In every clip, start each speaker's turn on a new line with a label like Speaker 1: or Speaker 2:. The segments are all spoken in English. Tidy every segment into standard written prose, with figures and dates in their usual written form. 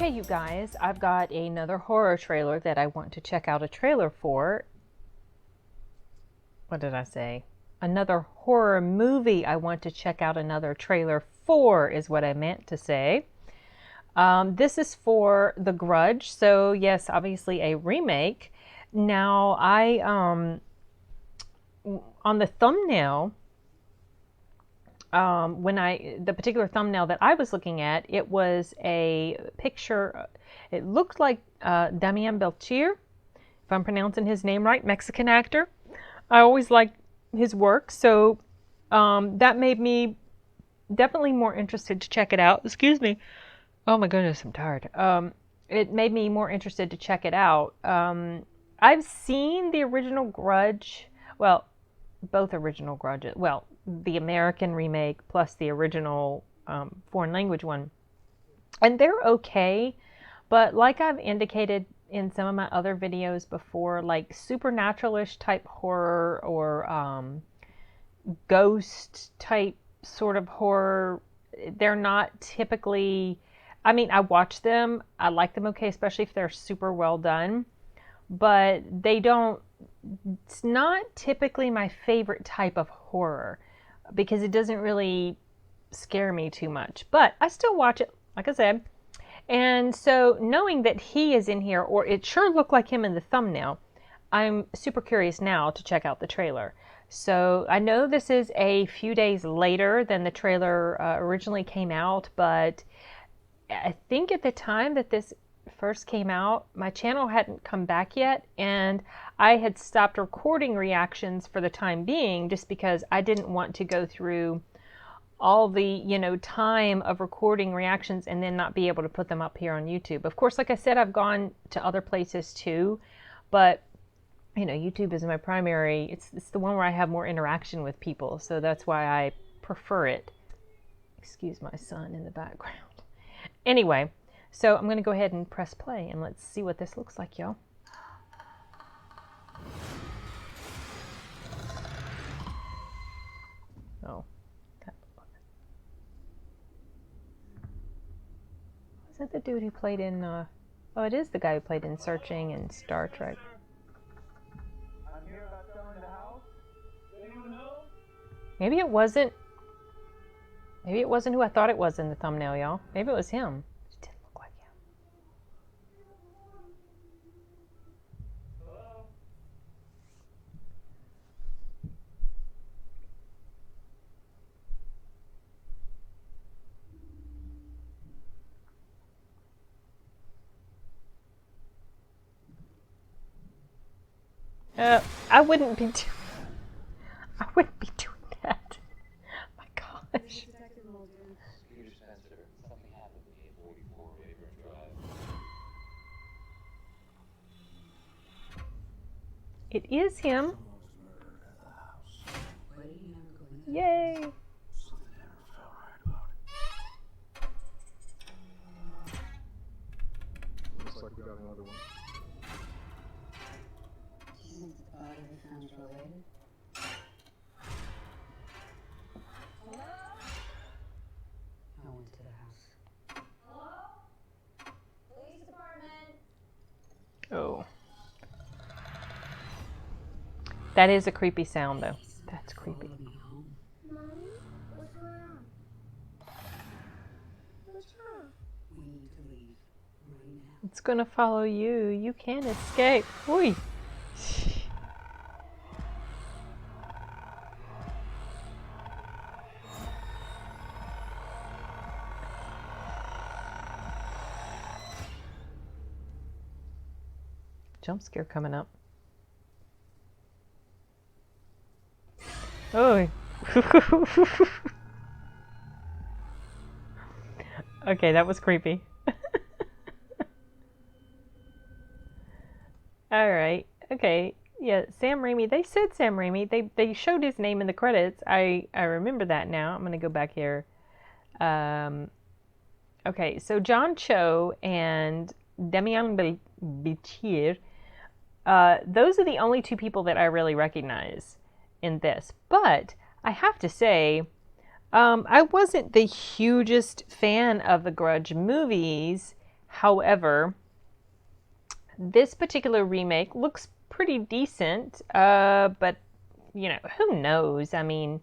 Speaker 1: Okay, you guys, I've got another horror trailer that I want to check out a trailer for. What did I say? Another horror movie I want to check out another trailer for is what I meant to say. This is for The Grudge, so yes, obviously a remake. Now, on the thumbnail, the particular thumbnail that I was looking at, it was a picture. It looked like Damien Belchier, if I'm pronouncing his name right, Mexican actor. I always liked his work, so that made me definitely more interested to check it out. Excuse me. Oh my goodness, I'm tired. It made me more interested to check it out. I've seen the original Grudge. Well, both original Grudges. Well, the American remake plus the original foreign language one. And they're okay, but like I've indicated in some of my other videos before, like supernatural-ish type horror or ghost type sort of horror, they're not typically, I mean, I watch them, I like them okay, especially if they're super well done, but it's not typically my favorite type of horror because it doesn't really scare me too much. But I still watch it, like I said. And so knowing that he is in here, or it sure looked like him in the thumbnail, I'm super curious now to check out the trailer. So I know this is a few days later than the trailer originally came out, but I think at the time that this first came out, my channel hadn't come back yet, and I had stopped recording reactions for the time being just because I didn't want to go through all the, time of recording reactions and then not be able to put them up here on YouTube. Of course, like I said, I've gone to other places too, but YouTube is my primary, it's the one where I have more interaction with people, so that's why I prefer it. Excuse my son in the background. Anyway, so I'm going to go ahead and press play and let's see what this looks like, y'all. Oh. Is that the dude who played in, oh, it is the guy who played in Searching and Star Trek.
Speaker 2: I'm here about selling the house. Anyone know?
Speaker 1: Maybe it wasn't who I thought it was in the thumbnail, y'all. Maybe it was him. It didn't look like him.
Speaker 2: Hello?
Speaker 1: I wouldn't be doing that. My gosh.
Speaker 3: Peter Spencer, something happened to 844 Vagrant Drive.
Speaker 1: It is him. Yay.
Speaker 3: Something never felt right about it.
Speaker 2: Looks like we got another one.
Speaker 4: Do you think the body we found is related? Hello? I went to the house.
Speaker 5: Hello? Police department.
Speaker 1: Oh. That is a creepy sound, though. That's creepy.
Speaker 4: Followed me home.
Speaker 5: Mommy, what's going on? What's wrong?
Speaker 4: We need to leave right now.
Speaker 1: It's gonna follow you. You can't escape. Oi. Jump scare coming up. Oh. Okay, that was creepy. All right. Okay. Yeah, Sam Raimi. They said Sam Raimi. They showed his name in the credits. I remember that now. I'm gonna go back here. Okay, so John Cho and Damien Belchier. Those are the only two people that I really recognize in this. But I have to say, I wasn't the hugest fan of the Grudge movies. However, this particular remake looks pretty decent, but who knows? I mean,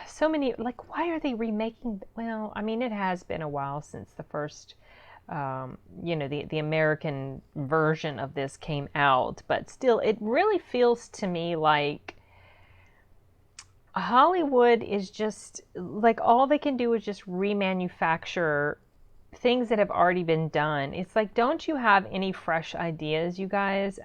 Speaker 1: so many, like, why are they remaking? Well, I mean, it has been a while since the first, the American version of this came out, but still, it really feels to me like Hollywood is just like all they can do is just remanufacture things that have already been done. It's like, don't you have any fresh ideas, you guys?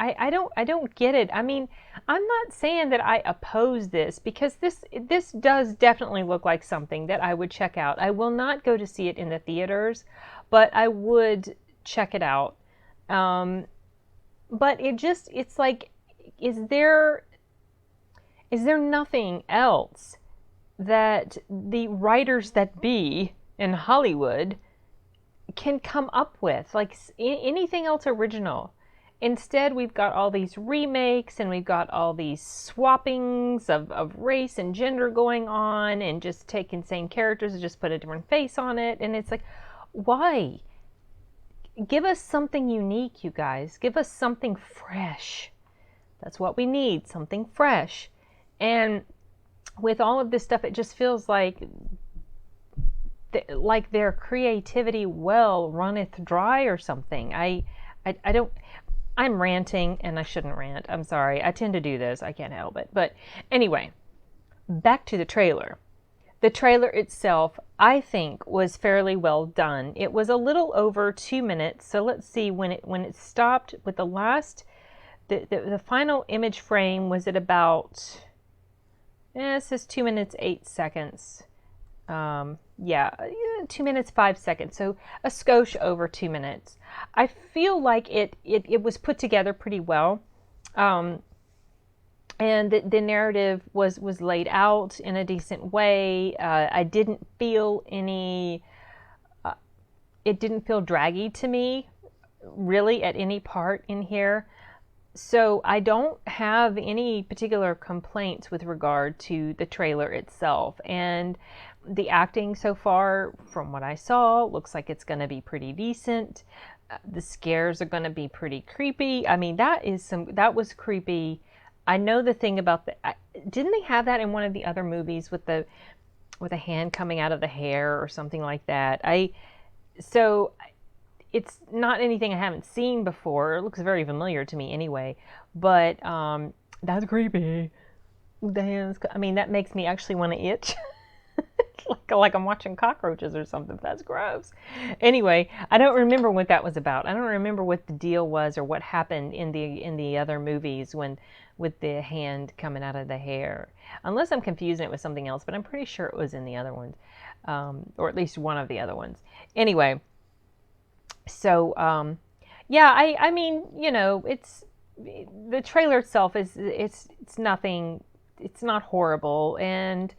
Speaker 1: I don't get it. I mean, I'm not saying that I oppose this because this does definitely look like something that I would check out. I will not go to see it in the theaters, but I would check it out. But it's like, is there nothing else that the writers that be in Hollywood can come up with, like anything else original? Instead, we've got all these remakes and we've got all these swappings of race and gender going on, and just taking same characters and just put a different face on it. And it's like, why? Give us something unique, you guys. Give us something fresh. That's what we need, something fresh. And with all of this stuff, it just feels like their creativity well runneth dry or something. I don't. I'm ranting, and I shouldn't rant. I'm sorry. I tend to do this. I can't help it. But anyway, back to the trailer. The trailer itself, I think, was fairly well done. It was a little over 2 minutes. So let's see, when it stopped with the last, the final image frame was at about, it says 2 minutes 8 seconds. 2 minutes 5 seconds, so a skosh over 2 minutes. I feel like it was put together pretty well, and the narrative was laid out in a decent way. I didn't feel any. It didn't feel draggy to me, really, at any part in here. So I don't have any particular complaints with regard to the trailer itself. And the acting so far, from what I saw, looks like it's going to be pretty decent. The scares are going to be pretty creepy. I mean, that was creepy. I know the thing about didn't they have that in one of the other movies with a hand coming out of the hair or something like that? So it's not anything I haven't seen before. It looks very familiar to me anyway, but that's creepy. The hands, I mean, that makes me actually want to itch. like I'm watching cockroaches or something. That's gross. Anyway, I don't remember what that was about. I don't remember what the deal was or what happened in the other movies with the hand coming out of the hair. Unless I'm confusing it with something else, but I'm pretty sure it was in the other ones, or at least one of the other ones. Anyway, so I mean, it's the trailer itself it's nothing. It's not horrible, and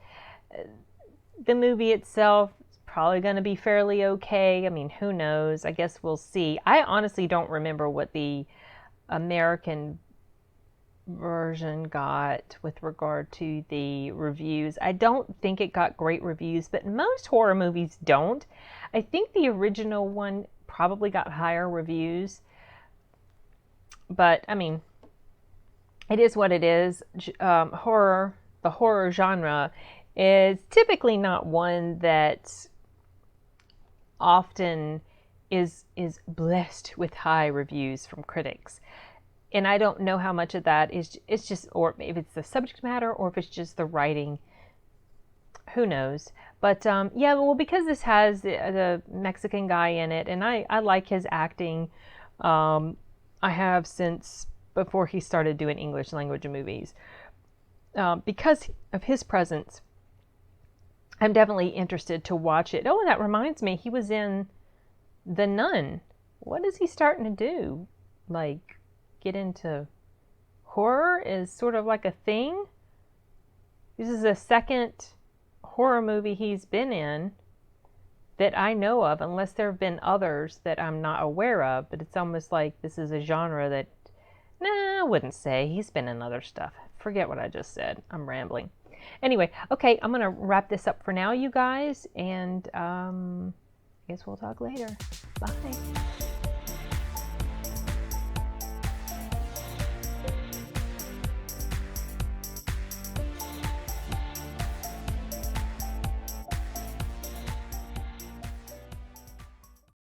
Speaker 1: the movie itself is probably going to be fairly okay. I mean, who knows? I guess we'll see. I honestly don't remember what the American version got with regard to the reviews. I don't think it got great reviews, but most horror movies don't. I think the original one probably got higher reviews. But, I mean, it is what it is. The horror genre is typically not one that often is blessed with high reviews from critics. And I don't know how much of that it's just, or if it's the subject matter or if it's just the writing. Who knows? But because this has the Mexican guy in it, and I like his acting. I have since before he started doing English language movies. Because of his presence, I'm definitely interested to watch it. Oh, that reminds me, he was in The Nun. What is he starting to do? Like, get into horror is sort of like a thing? This is the second horror movie he's been in that I know of, unless there have been others that I'm not aware of. But it's almost like this is a genre that, I wouldn't say. He's been in other stuff. Forget what I just said. I'm rambling. Anyway, okay, I'm going to wrap this up for now, you guys, and I guess we'll talk later. Bye.